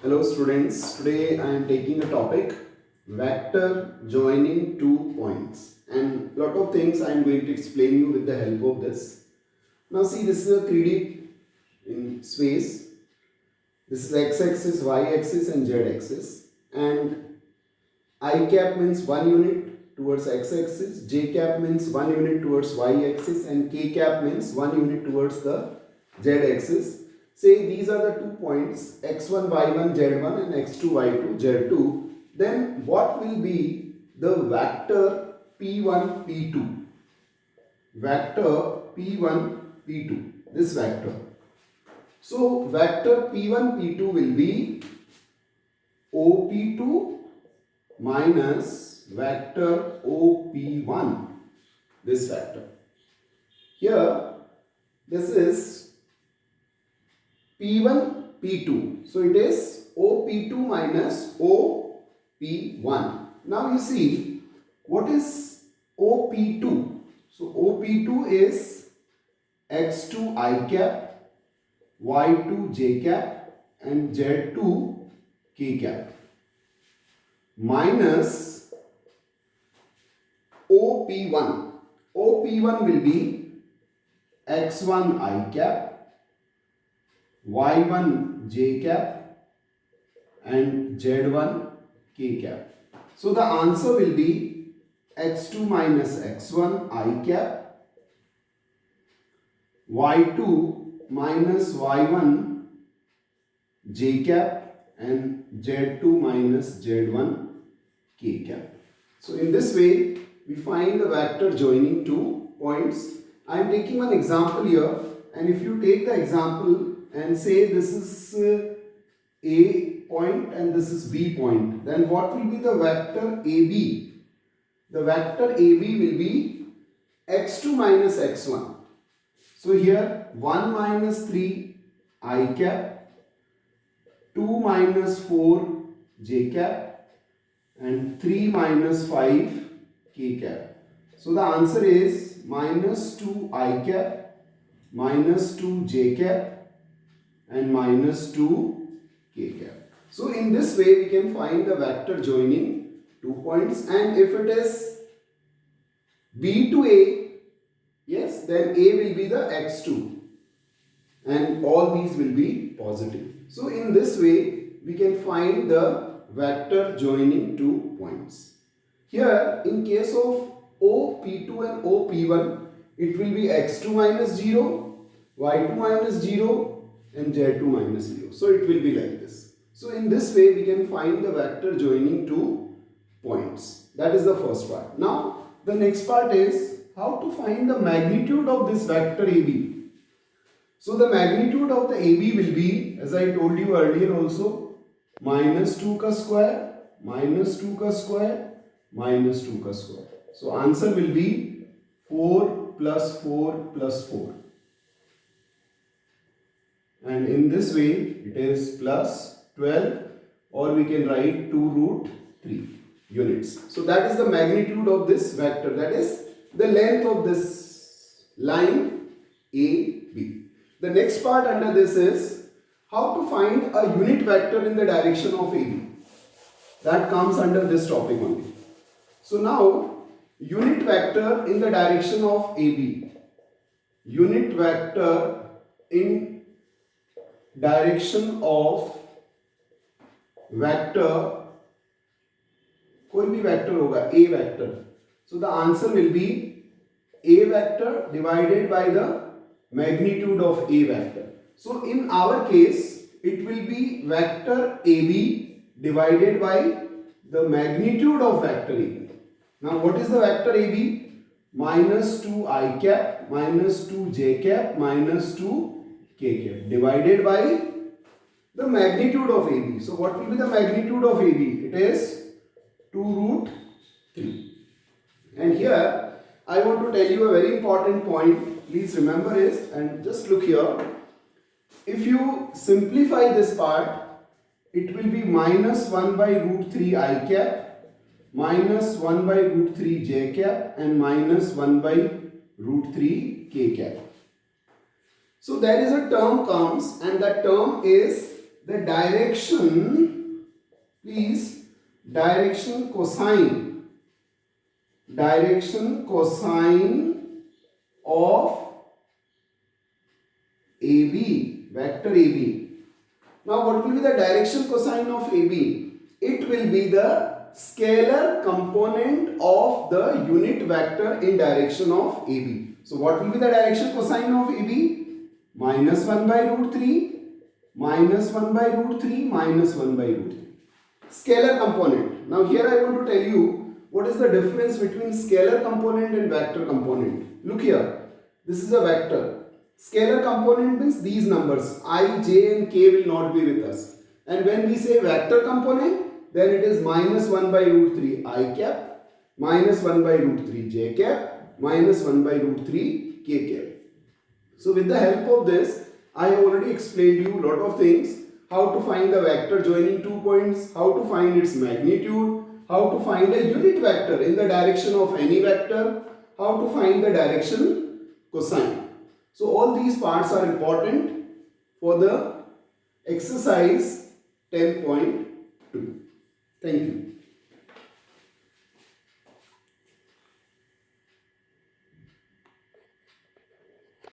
Hello students, today I am taking a topic vector joining two points and lot of things I am going to explain you with the help of this. Now see, this is a 3D in space. This is x-axis, y-axis and z-axis, and I cap means 1 unit towards x-axis, j cap means 1 unit towards y-axis and k cap means 1 unit towards the z-axis. Say these are the 2 points x1, y1, z1 and x2, y2, z2. Then what will be the vector p1, p2? Vector p1, p2. This vector. So vector p1, p2 will be op2 minus vector op1. This vector. Here this is P1, P2. So it is OP2 minus OP1. Now you see, what is OP2? So OP2 is X2 I cap, Y2 J cap and Z2 K cap minus OP1. OP1 will be X1 I cap, y1 j cap and z1 k cap. So the answer will be x2 minus x1 I cap, y2 minus y1 j cap and z2 minus z1 k cap. So in this way we find the vector joining two points. I am taking one example here, and if you take the example and say this is A point and this is B point, then what will be the vector AB? The vector AB will be x2 minus x1. So here 1 minus 3 I cap, 2 minus 4 j cap and 3 minus 5 k cap. So the answer is minus 2 I cap, minus 2 j cap and minus 2 k cap. So in this way we can find the vector joining 2 points, and if it is B to A, yes, then A will be the x2 and all these will be positive. So in this way we can find the vector joining 2 points. Here in case of OP2 and OP1, it will be x2 minus 0, y2 minus 0 and z2 minus 0. So it will be like this. So in this way we can find the vector joining two points. That is the first part. Now the next part is how to find the magnitude of this vector AB. So the magnitude of the AB will be, as I told you earlier also, minus 2 ka square, minus 2 ka square, minus 2 ka square. So answer will be 4 plus 4 plus 4. And in this way it is plus 12, or we can write 2 root 3 units. So that is the magnitude of this vector, that is the length of this line AB. The next part under this is how to find a unit vector in the direction of AB. That comes under this topic only. So now unit vector in the direction of AB. Unit vector in direction of vector, कोई भी vector होगा, a vector. So the answer will be a vector divided by the magnitude of a vector. So in our case it will be vector a b divided by the magnitude of vector a b. Now what is the vector a b? minus 2 I cap, minus 2 j cap, minus 2 k cap divided by the magnitude of AB. So what will be the magnitude of AB? It is 2 root 3. And here I want to tell you a very important point. Please remember this and just look here. If you simplify this part, it will be minus 1 by root 3 I cap, minus 1 by root 3 j cap and minus 1 by root 3 k cap. So there is a term comes, and that term is the direction, please, direction cosine of AB, vector AB. Now what will be the direction cosine of AB? It will be the scalar component of the unit vector in direction of AB. So what will be the direction cosine of AB? Minus 1 by root 3, minus 1 by root 3, minus 1 by root 3. Scalar component. Now here I want to tell you what is the difference between scalar component and vector component. Look here, this is a vector. Scalar component means these numbers I, j and k will not be with us. And when we say vector component, then it is minus 1 by root 3 I cap, minus 1 by root 3 j cap, minus 1 by root 3 k cap. So with the help of this, I have already explained you a lot of things. How to find the vector joining 2 points, how to find its magnitude, how to find a unit vector in the direction of any vector, how to find the direction cosine. So all these parts are important for the exercise 10.2. Thank you.